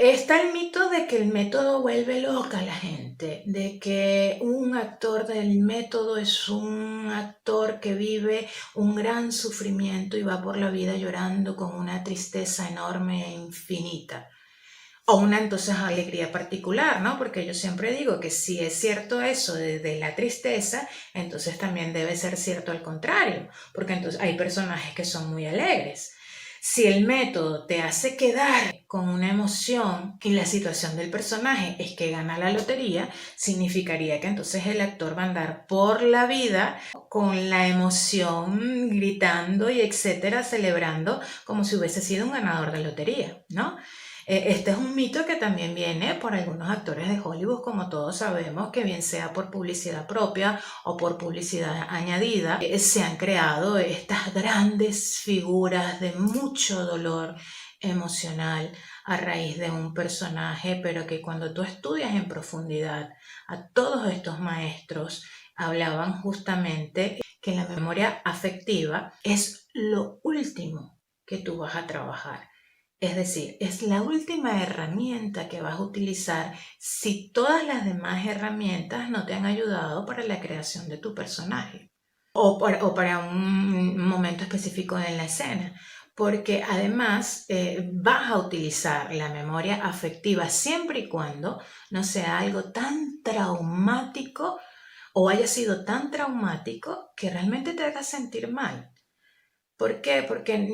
Está el mito de que el método vuelve loca a la gente, de que un actor del método es un actor que vive un gran sufrimiento y va por la vida llorando con una tristeza enorme e infinita. O una entonces alegría particular, ¿no? Porque yo siempre digo que si es cierto eso de la tristeza, entonces también debe ser cierto al contrario, porque entonces hay personajes que son muy alegres. Si el método te hace quedar con una emoción y la situación del personaje es que gana la lotería, significaría que entonces el actor va a andar por la vida con la emoción, gritando y etcétera, celebrando como si hubiese sido un ganador de lotería, ¿no? Este es un mito que también viene por algunos actores de Hollywood, como todos sabemos, que bien sea por publicidad propia o por publicidad añadida, se han creado estas grandes figuras de mucho dolor emocional a raíz de un personaje, pero que cuando tú estudias en profundidad a todos estos maestros, hablaban justamente que la memoria afectiva es lo último que tú vas a trabajar. Es decir, es la última herramienta que vas a utilizar si todas las demás herramientas no te han ayudado para la creación de tu personaje o para un momento específico en la escena. Porque además vas a utilizar la memoria afectiva siempre y cuando no sea algo tan traumático o haya sido tan traumático que realmente te haga sentir mal. ¿Por qué? Porque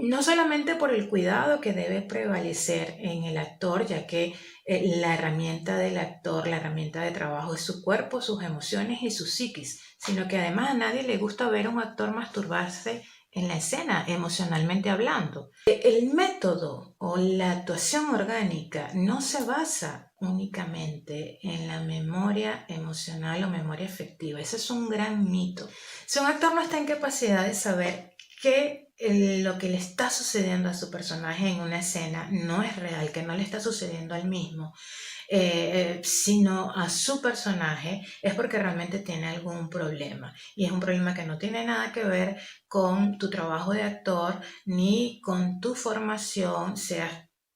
no solamente por el cuidado que debe prevalecer en el actor, ya que la herramienta del actor, la herramienta de trabajo es su cuerpo, sus emociones y su psiquis, sino que además a nadie le gusta ver a un actor masturbarse en la escena, emocionalmente hablando. El método o la actuación orgánica no se basa únicamente en la memoria emocional o memoria afectiva. Ese es un gran mito. Si un actor no está en capacidad de saber que lo que le está sucediendo a su personaje en una escena no es real, que no le está sucediendo al mismo, sino a su personaje, es porque realmente tiene algún problema. Y es un problema que no tiene nada que ver con tu trabajo de actor ni con tu formación, seas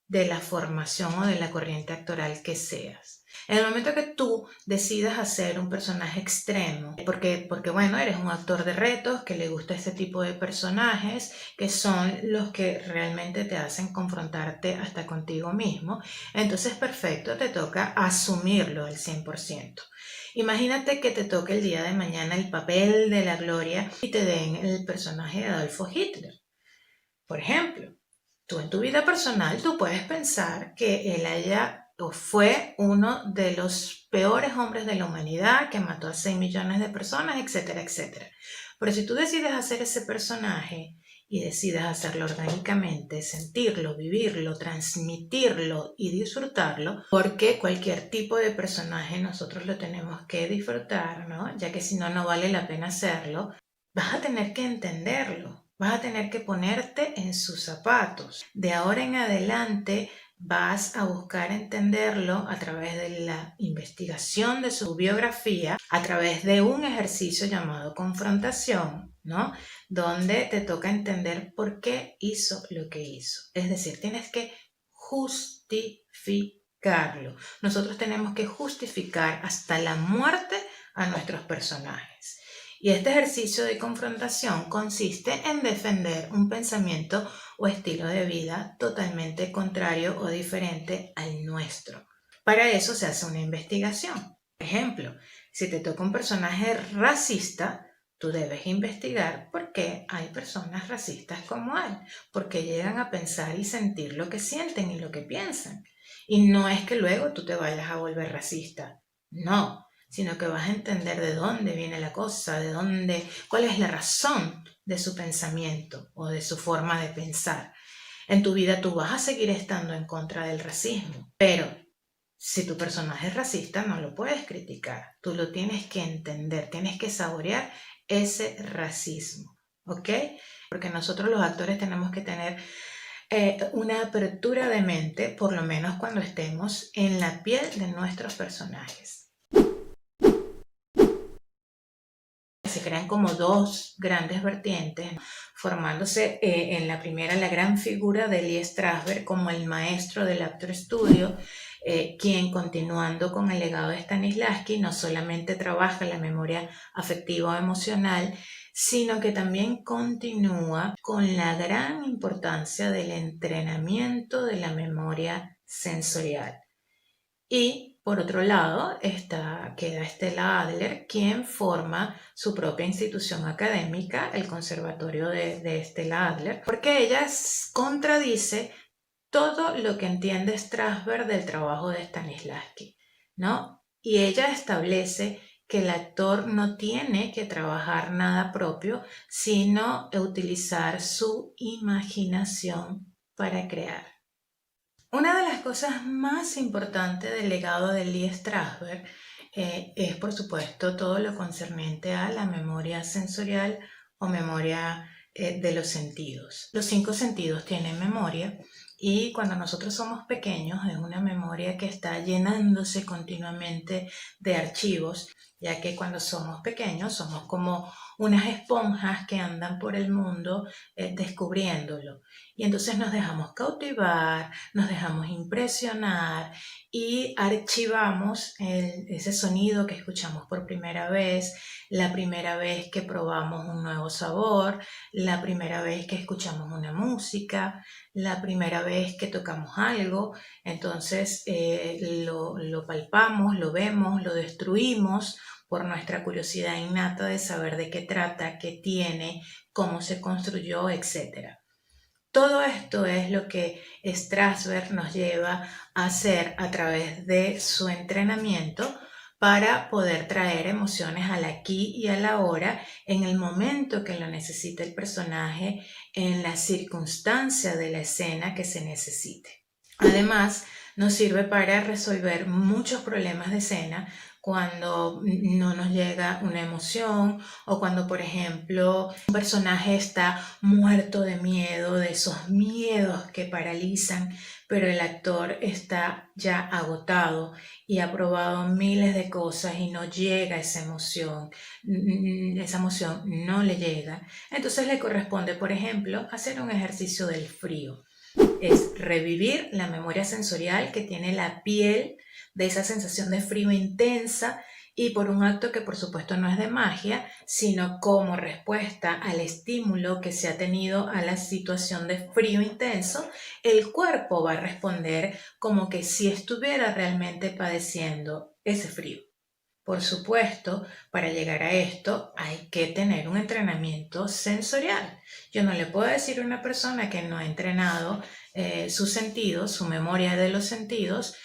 de la formación o de la corriente actoral que seas. En el momento que tú decidas hacer un personaje extremo, porque bueno, eres un actor de retos, que le gusta este tipo de personajes, que son los que realmente te hacen confrontarte hasta contigo mismo, entonces perfecto, te toca asumirlo al 100%. Imagínate que te toque el día de mañana el papel de la gloria y te den el personaje de Adolfo Hitler. Por ejemplo, tú en tu vida personal, tú puedes pensar que él haya o fue uno de los peores hombres de la humanidad, que mató a 6 millones de personas, etcétera, etcétera. Pero si tú decides hacer ese personaje y decides hacerlo orgánicamente, sentirlo, vivirlo, transmitirlo y disfrutarlo, porque cualquier tipo de personaje nosotros lo tenemos que disfrutar, ¿no? Ya que si no, no vale la pena hacerlo, vas a tener que entenderlo. Vas a tener que ponerte en sus zapatos. De ahora en adelante vas a buscar entenderlo a través de la investigación de su biografía, a través de un ejercicio llamado confrontación, ¿no? Donde te toca entender por qué hizo lo que hizo. Es decir, tienes que justificarlo. Nosotros tenemos que justificar hasta la muerte a nuestros personajes. Y este ejercicio de confrontación consiste en defender un pensamiento o estilo de vida totalmente contrario o diferente al nuestro. Para eso se hace una investigación. Por ejemplo, si te toca un personaje racista, tú debes investigar por qué hay personas racistas como él, porque llegan a pensar y sentir lo que sienten y lo que piensan. Y no es que luego tú te vayas a volver racista, no, sino que vas a entender de dónde viene la cosa, cuál es la razón de su pensamiento o de su forma de pensar. En tu vida tú vas a seguir estando en contra del racismo, pero si tu personaje es racista no lo puedes criticar, tú lo tienes que entender, tienes que saborear ese racismo, ¿ok? Porque nosotros los actores tenemos que tener una apertura de mente, por lo menos cuando estemos en la piel de nuestros personajes. se crean como dos grandes vertientes, formándose en la primera la gran figura de Lee Strasberg como el maestro del Actor Studio, quien, continuando con el legado de Stanislavski, no solamente trabaja la memoria afectiva o emocional, sino que también continúa con la gran importancia del entrenamiento de la memoria sensorial. Y por otro lado queda Stella Adler, quien forma su propia institución académica, el Conservatorio de Stella Adler, porque ella contradice todo lo que entiende Strasberg del trabajo de Stanislavski, ¿no? Y ella establece que el actor no tiene que trabajar nada propio, sino utilizar su imaginación para crear. Una de las cosas más importantes del legado de Lee Strasberg es, por supuesto, todo lo concerniente a la memoria sensorial o memoria de los sentidos. Los 5 sentidos tienen memoria y cuando nosotros somos pequeños es una memoria que está llenándose continuamente de archivos, ya que cuando somos pequeños somos como unas esponjas que andan por el mundo descubriéndolo. Y entonces nos dejamos cautivar, nos dejamos impresionar y archivamos ese sonido que escuchamos por primera vez, la primera vez que probamos un nuevo sabor, la primera vez que escuchamos una música, la primera vez que tocamos algo. Entonces lo palpamos, lo vemos, lo destruimos por nuestra curiosidad innata de saber de qué trata, qué tiene, cómo se construyó, etc. Todo esto es lo que Strasberg nos lleva a hacer a través de su entrenamiento para poder traer emociones al aquí y a la ahora en el momento que lo necesite el personaje, en la circunstancia de la escena que se necesite. Además, nos sirve para resolver muchos problemas de escena cuando no nos llega una emoción o cuando, por ejemplo, un personaje está muerto de miedo, de esos miedos que paralizan, pero el actor está ya agotado y ha probado miles de cosas y no llega esa emoción no le llega. Entonces le corresponde, por ejemplo, hacer un ejercicio del frío. Es revivir la memoria sensorial que tiene la piel de esa sensación de frío intensa y por un acto que por supuesto no es de magia, sino como respuesta al estímulo que se ha tenido a la situación de frío intenso, el cuerpo va a responder como que si estuviera realmente padeciendo ese frío. Por supuesto, para llegar a esto hay que tener un entrenamiento sensorial. Yo no le puedo decir a una persona que no ha entrenado sus sentidos, su memoria de los sentidos,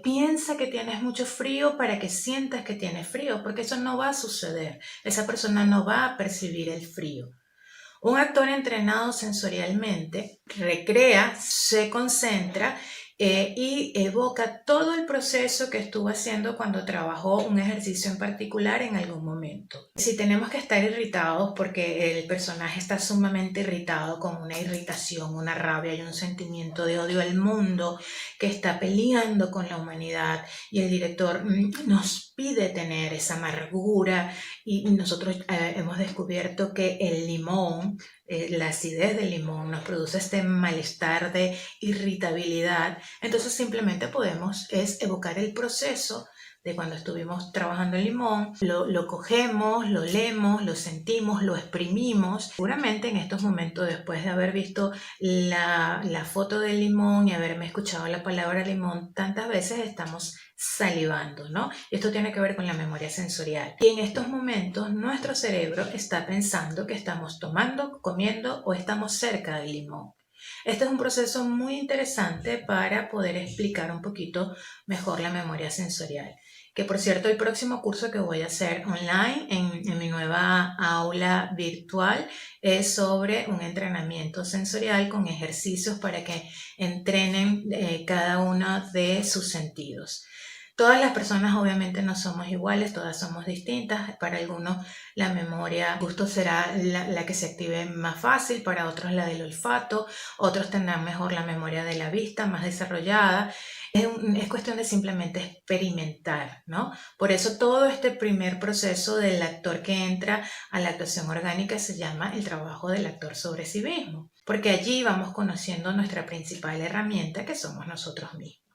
piensa que tienes mucho frío para que sientas que tienes frío, porque eso no va a suceder. Esa persona no va a percibir el frío. Un actor entrenado sensorialmente recrea, se concentra y evoca todo el proceso que estuvo haciendo cuando trabajó un ejercicio en particular en algún momento. Si tenemos que estar irritados porque el personaje está sumamente irritado, con una irritación, una rabia y un sentimiento de odio al mundo que está peleando con la humanidad y el director nos pide tener esa amargura y nosotros hemos descubierto que el limón, la acidez del limón nos produce este malestar de irritabilidad. Entonces simplemente podemos evocar el proceso de cuando estuvimos trabajando el limón, lo cogemos, lo leemos, lo sentimos, lo exprimimos. Seguramente en estos momentos, después de haber visto la foto del limón y haberme escuchado la palabra limón tantas veces, estamos salivando, ¿no? Esto tiene que ver con la memoria sensorial. Y en estos momentos nuestro cerebro está pensando que estamos tomando, comiendo o estamos cerca del limón. Este es un proceso muy interesante para poder explicar un poquito mejor la memoria sensorial. Que por cierto, el próximo curso que voy a hacer online en mi nueva aula virtual es sobre un entrenamiento sensorial con ejercicios para que entrenen cada uno de sus sentidos. Todas las personas obviamente no somos iguales, todas somos distintas. Para algunos la memoria gusto será la que se active más fácil, para otros la del olfato, otros tendrán mejor la memoria de la vista, más desarrollada. Es cuestión de simplemente experimentar, ¿no? Por eso todo este primer proceso del actor que entra a la actuación orgánica se llama el trabajo del actor sobre sí mismo, porque allí vamos conociendo nuestra principal herramienta que somos nosotros mismos.